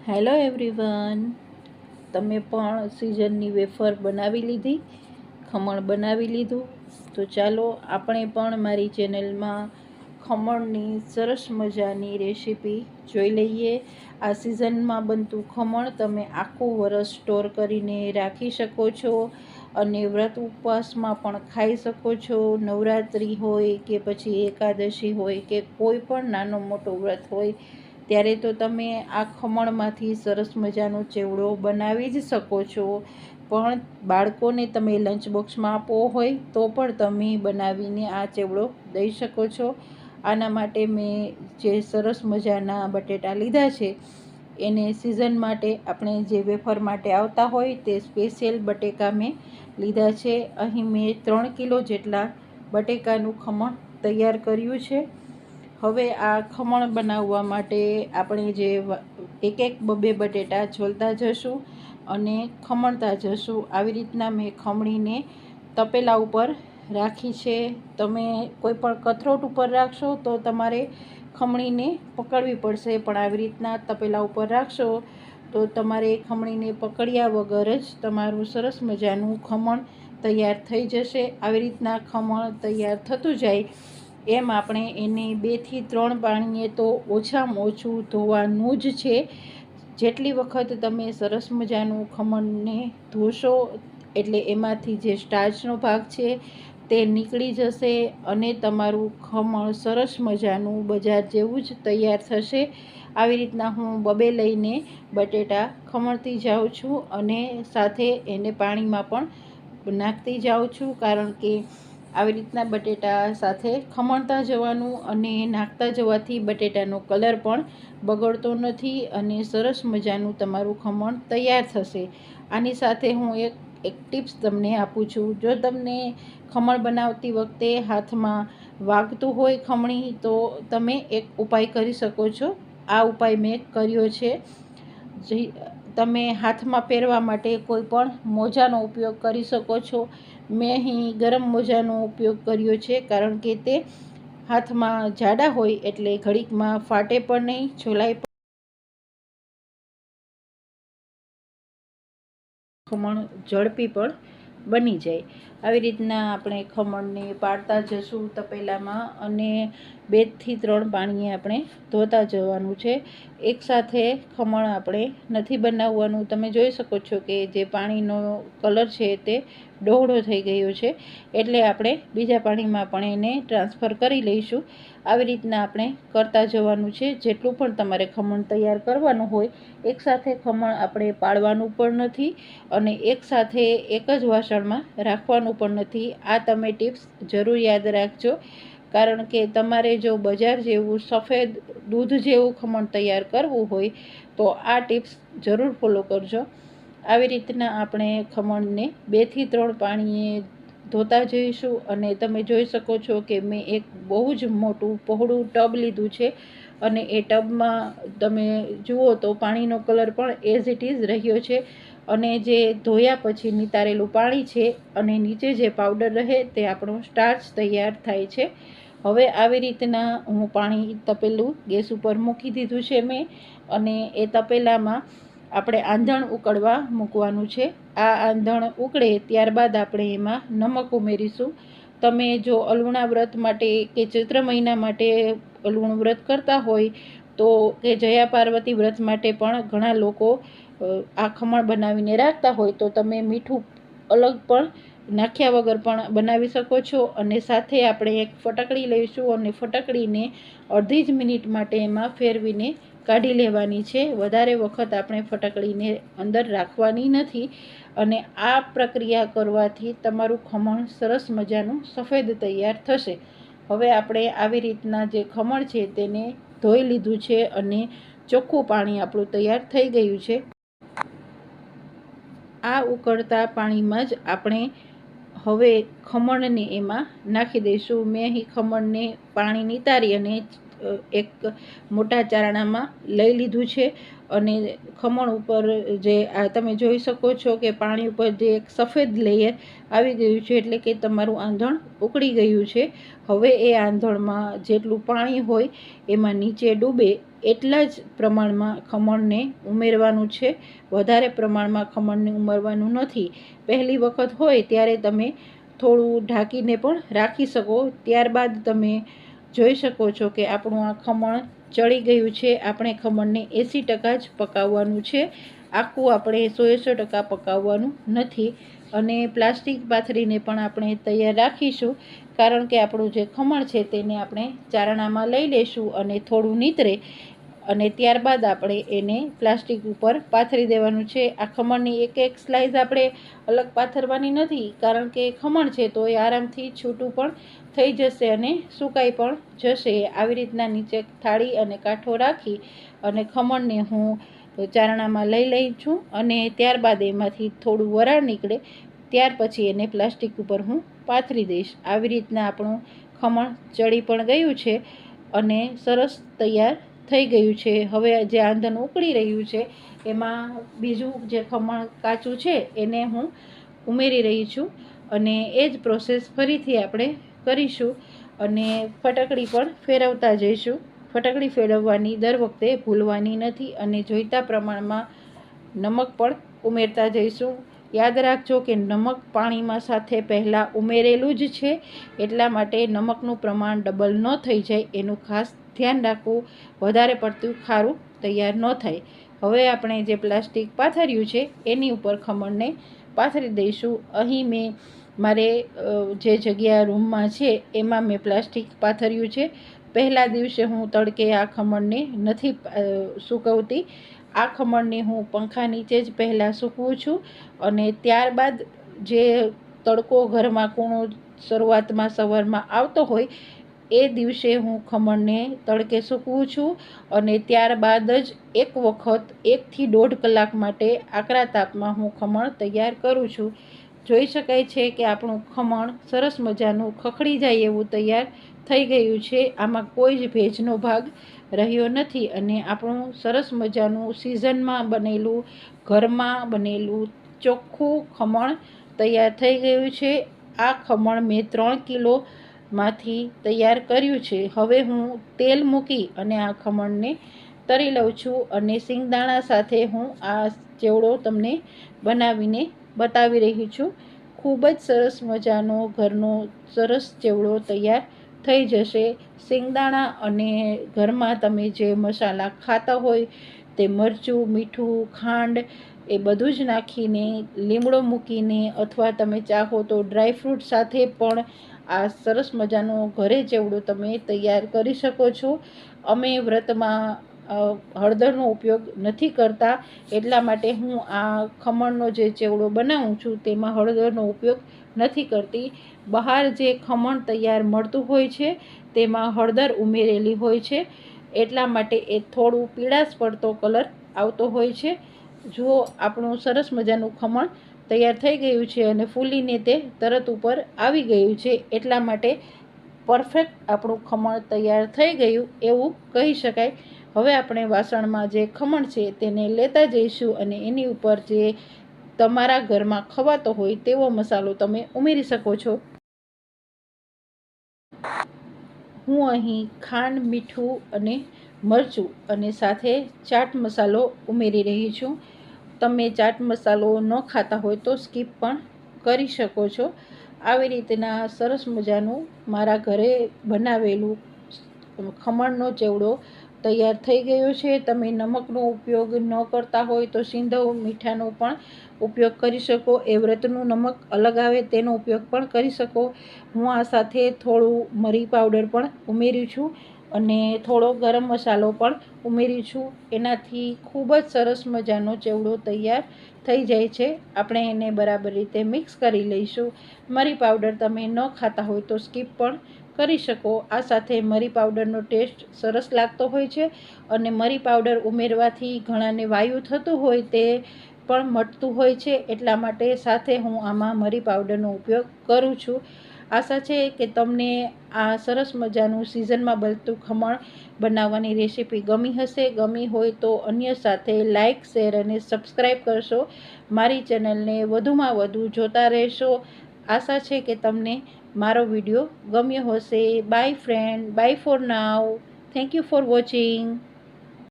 Hello everyone, તમે પણ સિઝનની wafer બનાવી લીધી, ખમણ બનાવી લીધું? તો ચાલો આપણે પણ મારી ચેનલમાં ખમણની સરસ મજાની રેસીપી જોઈ લઈએ. આ સિઝનમાં બનતું ખમણ તમે આખું વરસ સ્ટોર કરીને રાખી શકો છો અને વ્રત ઉપવાસમાં પણ ખાઈ શકો છો. નવરાત્રિ હોય કે પછી એકાદશી હોય કે કોઈ પણ નાનો મોટો વ્રત હોય ત્યારે તો તમે આ ખમણમાંથી સરસ મજાનો ચેવડો બનાવી જ શકો છો. પણ બાળકોને તમે લંચ બોક્સમાં આપવો હોય તો પણ તમે બનાવીને આ ચેવડો દઈ શકો છો. આના માટે મેં જે સરસ મજાના બટેટા લીધા છે એને સિઝન માટે આપણે જે વેફર માટે આવતા હોય તે સ્પેશિયલ બટેકા મેં લીધા છે. અહીં મેં 3 કિલો જેટલા બટેકાનું ખમણ તૈયાર કર્યું છે. હવે આ ખમણ બનાવવા માટે આપણે જે એક બબે બટેટા છોલતા જશું અને ખમણતા જશું. આવી રીતના મેં ખમણીને તપેલા ઉપર રાખી છે. તમે કોઈ પણ કથરોટ ઉપર રાખશો તો તમારે ખમણીને પકડવી પડશે, પણ આવી રીતના તપેલા ઉપર રાખશો તો તમારે ખમણીને પકડ્યા વગર જ તમારું સરસ મજાનું ખમણ તૈયાર થઈ જશે. આવી રીતના ખમણ તૈયાર થતું જાય એમ આપણે એને 2 થી 3 પાણીએ તો ઓછામાં ઓછું ધોવાનું જ છે. જેટલી વખત તમે સરસ મજાનું ખમણને ધોશો એટલે એમાંથી જે સ્ટાર્ચનો ભાગ છે તે નીકળી જશે અને તમારું ખમણ સરસ મજાનું બજાર જેવું જ તૈયાર થશે. આવી રીતના હું બબે લઈને બટેટા ખમણતી જાઉં છું અને સાથે એને પાણીમાં પણ નાખતી જાઉં છું, કારણ કે આવી રીતના બટેટા સાથે ખમણતા જવાનું અને નાખતા જવાથી બટેટાનો કલર પણ બગડતો નથી અને સરસ મજાનું તમારું ખમણ તૈયાર થશે. આની સાથે હું એક ટિપ્સ તમને આપું છું. જો તમને ખમણ બનાવતી વખતે હાથમાં વાગતું હોય ખમણી તો તમે એક ઉપાય કરી શકો છો. આ ઉપાય મેં કર્યો છે. તમે હાથમાં પહેરવા માટે કોઈ પણ મોજાનો ઉપયોગ કરી શકો છો. મેં અહીં ગરમ મોજાનો ઉપયોગ કર્યો છે, કારણ કે તે હાથમાં જાડા હોય એટલે ઘડીકમાં ફાટે પણ નહીં, છોલાય પણ ખમણ ઝડપી પણ બની જાય. આવી રીતના આપણે ખમણને પાડતા જશું તપેલામાં અને 2 થી 3 પાણીએ આપણે ધોતા જવાનું છે. એકસાથે ખમણ આપણે નથી બનાવવાનું. તમે જોઈ શકો છો કે જે પાણીનો કલર છે તે ડહોળો થઈ ગયો છે, એટલે આપણે બીજા પાણીમાં પણ એને ટ્રાન્સફર કરી લઈશું. આવી રીતના આપણે કરતા જવાનું છે. જેટલું પણ તમારે ખમણ તૈયાર કરવાનું હોય એકસાથે ખમણ આપણે પાડવાનું પણ નથી અને એકસાથે એક જ વાસણમાં રાખવાનું પણ નથી. આ તમે ટિપ્સ જરૂર યાદ રાખજો, કારણ કે તમારે જો બજાર જેવું સફેદ દૂધ જેવું ખમણ તૈયાર કરવું હોય તો આ ટિપ્સ જરૂર ફોલો કરજો. આવી રીતના આપણે ખમણને 2 થી 3 પાણીએ ધોતા જઈશું અને તમે જોઈ શકો છો કે મેં એક બહુ જ મોટું પહોળું ટબ લીધું છે અને એ ટબમાં તમે જુઓ તો પાણીનો કલર પણ એઝ ઇટ ઇઝ રહ્યો છે અને જે ધોયા પછી નિતારેલું પાણી છે અને નીચે જે પાવડર રહે તે આપણો સ્ટાર્ચ તૈયાર થાય છે. હવે આવી રીતના હું પાણી તપેલું ગેસ ઉપર મૂકી દીધું છે મેં, અને એ તપેલામાં આપણે આંધણ ઉકળવા મૂકવાનું છે. આ આંધણ ઉકળે ત્યારબાદ આપણે એમાં નમક ઉમેરીશું. તમે જો અલુણા વ્રત માટે કે ચૈત્ર મહિના માટે અલુણું વ્રત કરતા હોય તો કે જયા પાર્વતી વ્રત માટે પણ ઘણા લોકો આ ખમણ બનાવીને રાખતા હોય તો તમે મીઠું અલગ પણ નાખ્યા વગર પણ બનાવી શકો છો. અને સાથે આપણે એક ફટકડી લઈશું અને ફટકડીને અડધી જ મિનિટ માટે એમાં ફેરવીને કાઢી લેવાની છે. વધારે વખત આપણે ફટકડીને અંદર રાખવાની નથી અને આ પ્રક્રિયા કરવાથી તમારું ખમણ સરસ મજાનું સફેદ તૈયાર થશે. હવે આપણે આવી રીતના જે ખમણ છે તેને ધોઈ લીધું છે અને ચોખ્ખું પાણી આપણું તૈયાર થઈ ગયું છે. આ ઉકળતા પાણીમાં જ આપણે હવે ખમણને એમાં નાખી દઈશું. મેં અહીં ખમણને પાણી નિતારી અને એક મોટા ચારણામાં લઈ લીધું છે અને ખમણ ઉપર જે આ તમે જોઈ શકો છો કે પાણી ઉપર જે એક સફેદ લેયર આવી ગયું છે, એટલે કે તમારું આંધણ ઉકળી ગયું છે. હવે એ આંધણમાં જેટલું પાણી હોય એમાં નીચે ડૂબે એટલા જ પ્રમાણમાં ખમણને ઉમેરવાનું છે. વધારે પ્રમાણમાં ખમણને ઉમેરવાનું નથી. પહેલી વખત હોય ત્યારે તમે થોડું ઢાંકીને પણ રાખી શકો. ત્યારબાદ તમે જોઈ શકો છો કે આપણું આ ખમણ ચડી ગયું છે. આપણે ખમણને 80% જ પકાવવાનું છે. આખું આપણે 100% પકાવવાનું નથી. અને પ્લાસ્ટિક પાથરીને પણ આપણે તૈયાર રાખીશું, કારણ કે આપણું જે ખમણ છે તેને આપણે ચારણામાં લઈ લઈશું અને થોડું નીતરે અને ત્યારબાદ આપણે એને પ્લાસ્ટિક ઉપર પાથરી દેવાનું છે. આ ખમણની એક એક સ્લાઇસ આપણે અલગ પાથરવાની નથી, કારણ કે ખમણ છે તો એ આરામથી છૂટું પણ થઈ જશે અને સુકાઈ પણ જશે. આવી રીતના નીચે થાળી અને કાંઠો રાખી અને ખમણને હું ચારણામાં લઈ છું અને ત્યારબાદ એમાંથી થોડું વરાળ નીકળે ત્યાર પછી એને પ્લાસ્ટિક ઉપર હું પાથરી દઈશ. આવી રીતના આપણું ખમણ ચડી પણ ગયું છે અને સરસ તૈયાર થઈ ગયું છે. હવે જે આંધણ ઉકળી રહ્યું છે એમાં બીજું જે ખમણ કાચું છે એને હું ઉમેરી રહી છું અને એ જ પ્રોસેસ ફરીથી આપણે કરીશું અને ફટકડી પણ ફેરવતા જઈશું. ફટકડી ફેરવવાની દર વખતે ભૂલવાની નથી અને જોઈતા પ્રમાણમાં નમક પણ ઉમેરતા જઈશું. યાદ રાખજો કે નમક પાણીમાં સાથે પહેલાં ઉમેરેલું જ છે, એટલા માટે નમકનું પ્રમાણ ડબલ ન થઈ જાય એનું ખાસ ધ્યાન રાખવું. વધારે પડતું ખારું તૈયાર ન થાય. હવે આપણે જે પ્લાસ્ટિક પાથર્યું છે એની ઉપર ખમણને પાથરી દઈશું. અહીં મેં મારે જે જગ્યા રૂમમાં છે એમાં મેં પ્લાસ્ટિક પાથર્યું છે. પહેલા દિવસે હું તડકે આ ખમણને નથી સૂકવતી. આ ખમણને હું પંખા નીચે જ પહેલાં સૂકવું છું અને ત્યારબાદ જે તડકો ઘરમાં કૂણો શરૂઆતમાં સવારમાં આવતો હોય એ દિવસે હું ખમણને તડકે સૂકવું છું અને ત્યારબાદ જ એક વખત 1 થી 1.5 કલાક માટે આકરા તાપમાં હું ખમણ તૈયાર કરું છું. જોઈ શકાય છે કે આપણું ખમણ સરસ મજાનું ખખડી જાય એવું તૈયાર થઈ ગયું છે. આમાં કોઈ જ ભેજનો ભાગ રહ્યો નથી અને આપણું સરસ મજાનું સિઝનમાં બનેલું, ઘરમાં બનેલું ચોખ્ખું ખમણ તૈયાર થઈ ગયું છે. આ ખમણ મેં 3 કિલોમાંથી તૈયાર કર્યું છે. હવે હું તેલ મૂકી અને આ ખમણને તળી લઉં છું અને સિંગદાણા સાથે હું આ ચેવડો તમને બનાવીને બતાવી રહી છું. ખૂબ જ સરસ મજાનો ઘરનો સરસ ચેવડો તૈયાર થઈ જશે. સિંગદાણા અને ઘરમાં તમે જે મસાલા ખાતા હોય તે મરચું, મીઠું, ખાંડ એ બધું જ નાખીને લીમડો મૂકીને અથવા તમે ચાહો તો ડ્રાયફ્રૂટ સાથે પણ આ સરસ મજાનો ઘરે ચેવડો તમે તૈયાર કરી શકો છો. અમે વ્રતમાં હળદરનો ઉપયોગ નથી કરતા, એટલા માટે હું આ ખમણનો જે ચેવડો બનાવું છું તેમાં હળદરનો ઉપયોગ નથી કરતી. બહાર જે ખમણ તૈયાર મળતું હોય છે તેમાં હળદર ઉમેરેલી હોય છે, એટલા માટે એ થોડું પીળાશ પડતો કલર આવતો હોય છે. જો આપણું સરસ મજાનું ખમણ તૈયાર થઈ ગયું છે અને ફૂલીને તે તરત ઉપર આવી ગયું છે, એટલા માટે પરફેક્ટ આપણું ખમણ તૈયાર થઈ ગયું એવું કહી શકાય. હવે આપણે વાસણમાં જે ખમણ છે તેને લેતા જઈશું અને એની ઉપર જે તમારા ઘરમાં ખવાતો હોય તેવો મસાલો તમે ઉમેરી શકો છો. હું અહીં ખાંડ, મીઠું અને મરચું અને સાથે ચાટ મસાલો ઉમેરી રહી છું. તમે ચાટ મસાલો ન ખાતા હોય તો સ્કીપ પણ કરી શકો છો. આવી રીતના સરસ મજાનું મારા ઘરે બનાવેલું ખમણનો ચેવડો તૈયાર થઈ ગયો છે. તમે નમકનો ઉપયોગ ન કરતા હોય તો સિંધવ મીઠાનો પણ ઉપયોગ કરી શકો. એ વ્રતનું નમક અલગ આવે તેનો ઉપયોગ પણ કરી શકો. હું આ સાથે થોડું મરી પાવડર પણ ઉમેર્યું છું અને થોડો ગરમ મસાલો પણ ઉમેર્યું છું. એનાથી ખૂબ જ સરસ મજાનો ચેવડો તૈયાર થઈ જાય છે. આપણે એને બરાબર રીતે મિક્સ કરી લઈશું. મરી પાવડર તમે ન ખાતા હોય તો સ્કીપ પણ કરી શકો. આ સાથે મરી પાવડરનો ટેસ્ટ સરસ લાગતો હોય છે અને મરી પાવડર ઉમેરવાથી ઘણાને વાયુ થતું હોય તે પણ મટતું હોય છે, એટલા માટે સાથે હું આમાં મરી પાવડરનો ઉપયોગ કરું છું. આશા છે કે તમને આ સરસ મજાનું સિઝનમાં બનતું ખમણ બનાવવાની રેસીપી ગમી હશે. ગમી હોય તો અન્ય સાથે લાઇક, શેર અને સબસ્ક્રાઈબ કરશો. મારી ચેનલને વધુમાં વધુ જોતા રહેશો. આશા છે કે તમને મારો વિડીયો ગમ્યો હશે. Bye friend, bye for now. Thank you for watching.